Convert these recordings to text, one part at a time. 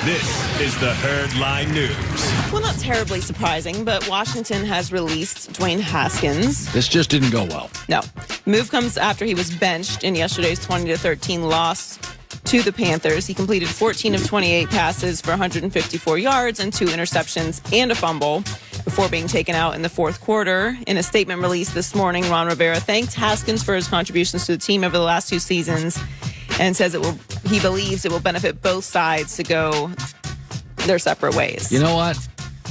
This is the Herd Line News. Well, not terribly surprising, but Washington has released Dwayne Haskins. This just didn't go well. No. Move comes after he was benched in yesterday's 20-13 loss to the Panthers. He completed 14 of 28 passes for 154 yards and 2 interceptions and a fumble before being taken out in the fourth quarter. In a statement released this morning, Ron Rivera thanked Haskins for his contributions to the team over the last 2 seasons and says he believes it will benefit both sides to go their separate ways. You know what?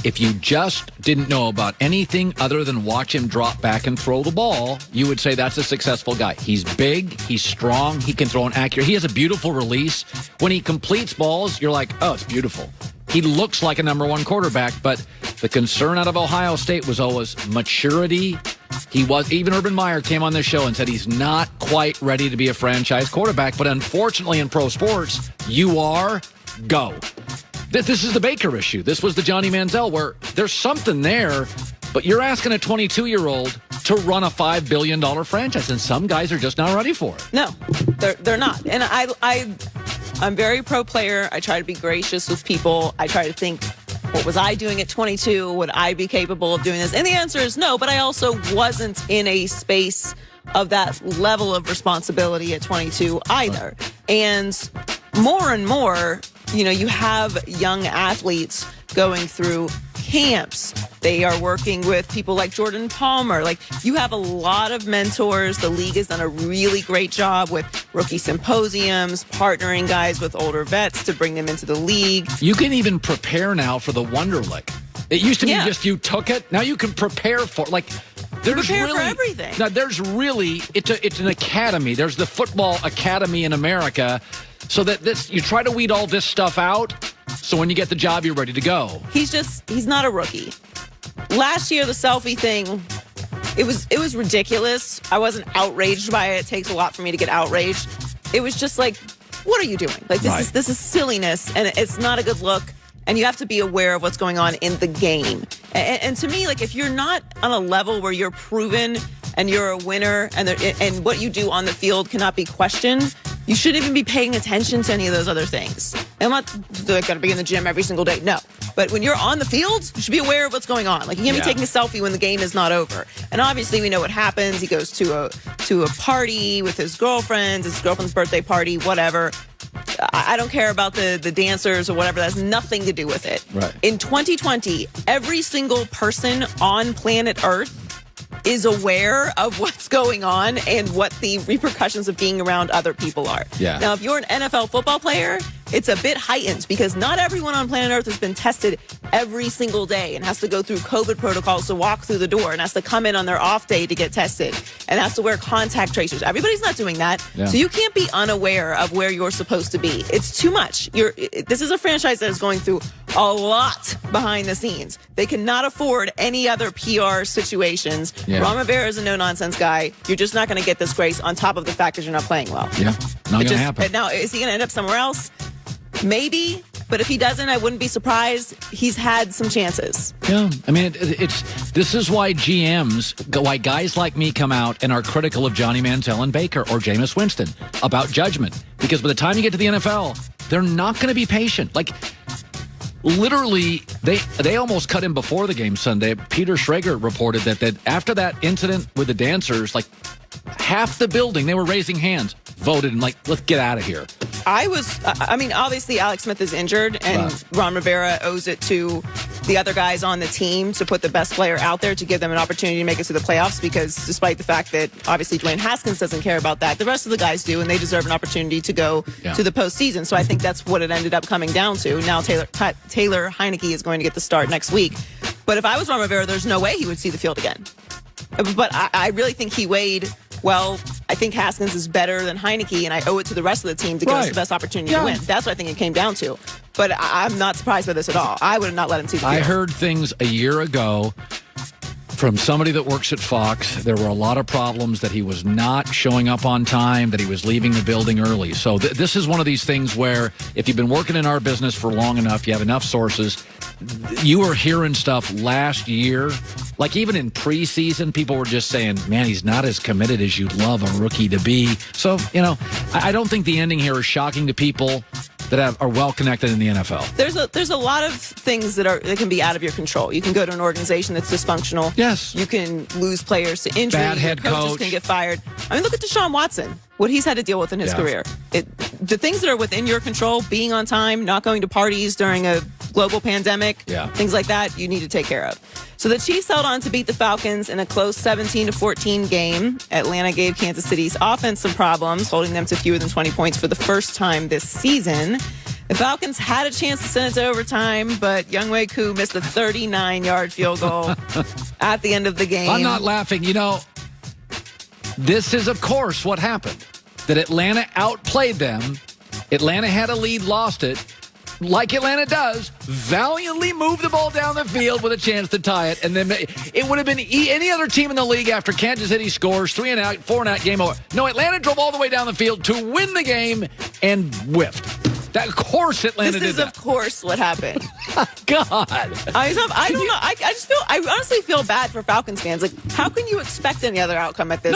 If you just didn't know about anything other than watch him drop back and throw the ball, you would say that's a successful guy. He's big, he's strong, he can throw an accurate. He has a beautiful release. When he completes balls, you're like, oh, it's beautiful. He looks like a number 1 quarterback, but the concern out of Ohio State was always maturity. Even Urban Meyer came on this show and said he's not quite ready to be a franchise quarterback, but unfortunately in pro sports, you are, go. This is the Baker issue. This was the Johnny Manziel, where there's something there, but you're asking a 22-year-old to run a $5 billion franchise, and some guys are just not ready for it. No, they're not. And I'm very pro player. I try to be gracious with people. I try to think, what was I doing at 22? Would I be capable of doing this? And the answer is no, but I also wasn't in a space of that level of responsibility at 22 either. And more, you have young athletes going through camps. They are working with people like Jordan Palmer. Like, you have a lot of mentors. The league has done a really great job with rookie symposiums, partnering guys with older vets to bring them into the league. You can even prepare now for the Wonderlic. It used to be just you took it. Now you can prepare for There's prepare really, for everything. Now there's really it's an academy. There's the football academy in America, so that you try to weed all this stuff out. So when you get the job, you're ready to go. He's not a rookie. Last year, the selfie thing, it was ridiculous. I wasn't outraged by it. It takes a lot for me to get outraged. It was just like, what are you doing? Like, this is silliness, and it's not a good look. And you have to be aware of what's going on in the game. And to me, like, if you're not on a level where you're proven and you're a winner and what you do on the field cannot be questioned, you shouldn't even be paying attention to any of those other things. And I'm not got to be in the gym every single day. No. But when you're on the field, you should be aware of what's going on. Like, you can't be taking a selfie when the game is not over. And obviously, we know what happens. He goes to a party with his girlfriend, his girlfriend's birthday party, whatever. I don't care about the dancers or whatever. That has nothing to do with it. Right. In 2020, every single person on planet Earth is aware of what's going on and what the repercussions of being around other people are. Yeah. Now, if you're an NFL football player, it's a bit heightened because not everyone on planet Earth has been tested every single day and has to go through COVID protocols to walk through the door and has to come in on their off day to get tested and has to wear contact tracers. Everybody's not doing that. Yeah. So you can't be unaware of where you're supposed to be. It's too much. This is a franchise that is going through a lot behind the scenes. They cannot afford any other PR situations. Yeah. Ron Rivera is a no-nonsense guy. You're just not going to get this grace on top of the fact that you're not playing well. Yeah, not going to happen. Now, is he going to end up somewhere else? Maybe, but if he doesn't, I wouldn't be surprised. He's had some chances. Yeah, I mean, this is why why guys like me come out and are critical of Johnny Manziel and Baker or Jameis Winston about judgment. Because by the time you get to the NFL, they're not going to be patient. Like, literally, they almost cut him before the game Sunday. Peter Schrager reported that after that incident with the dancers, like, half the building, they were raising hands, voted, and like, let's get out of here. Obviously Alex Smith is injured, and Ron Rivera owes it to the other guys on the team to put the best player out there to give them an opportunity to make it to the playoffs, because despite the fact that obviously Dwayne Haskins doesn't care about that, the rest of the guys do, and they deserve an opportunity to go to the postseason. So I think that's what it ended up coming down to. Now Taylor Heineke is going to get the start next week. But if I was Ron Rivera, there's no way he would see the field again. But I really think he weighed, well, I think Haskins is better than Heineke, and I owe it to the rest of the team to give us the best opportunity to win. That's what I think it came down to. But I'm not surprised by this at all. I would have not let him see the field. I heard things a year ago from somebody that works at Fox. There were a lot of problems that he was not showing up on time, that he was leaving the building early. So this is one of these things where if you've been working in our business for long enough, you have enough sources. You were hearing stuff last year. Like, even in preseason, people were just saying, man, he's not as committed as you'd love a rookie to be. So, I don't think the ending here is shocking to people. that are well connected in the NFL. There's a lot of things that can be out of your control. You can go to an organization that's dysfunctional. Yes. You can lose players to injury. Bad head coaches coach can get fired. I mean, look at Deshaun Watson. What he's had to deal with in his career. The things that are within your control, being on time, not going to parties during a global pandemic, things like that, you need to take care of. So the Chiefs held on to beat the Falcons in a close 17-14 game. Atlanta gave Kansas City's offense some problems, holding them to fewer than 20 points for the first time this season. The Falcons had a chance to send it to overtime, but Younghoe Koo missed a 39-yard field goal at the end of the game. I'm not laughing. You know, this is, of course, what happened. That Atlanta outplayed them. Atlanta had a lead, lost it. Like Atlanta does, valiantly moved the ball down the field with a chance to tie it. And then it would have been any other team in the league after Kansas City scores, 3-and-out, 4-and-out, game over. No, Atlanta drove all the way down the field to win the game and whiffed. That, of course, Atlanta did that. This is, of course, what happened. God. I don't know. I honestly feel bad for Falcons fans. Like, how can you expect any other outcome at this?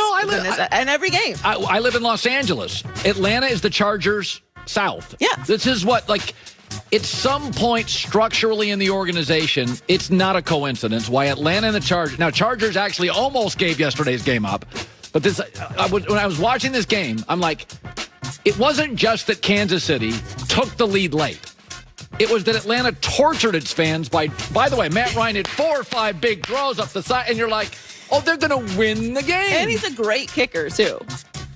And every game. I live in Los Angeles. Atlanta is the Chargers South. Yeah. This is what, like, at some point structurally in the organization, it's not a coincidence why Atlanta and the Chargers. Now, Chargers actually almost gave yesterday's game up. But when I was watching this game, I'm like, it wasn't just that Kansas City took the lead late. It was that Atlanta tortured its fans by the way, Matt Ryan had 4 or 5 big throws up the side, and you're like, oh, they're going to win the game. And he's a great kicker, too.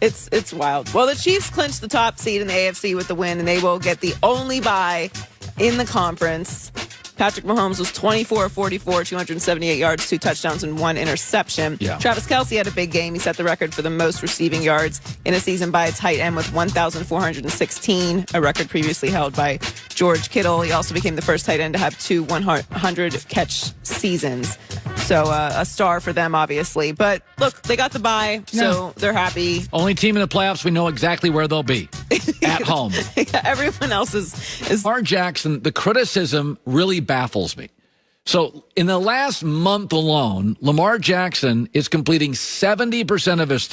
It's wild. Well, the Chiefs clinched the top seed in the AFC with the win, and they will get the only bye in the conference. Patrick Mahomes was 24 of 44, 278 yards, 2 touchdowns, and 1 interception. Yeah. Travis Kelce had a big game. He set the record for the most receiving yards in a season by a tight end with 1,416, a record previously held by George Kittle. He also became the first tight end to have 2 100-catch seasons. So a star for them, obviously. But look, they got the bye, so they're happy. Only team in the playoffs, we know exactly where they'll be. At home. Everyone else is. Lamar Jackson, the criticism really baffles me. So in the last month alone, Lamar Jackson is completing 70% of his throws.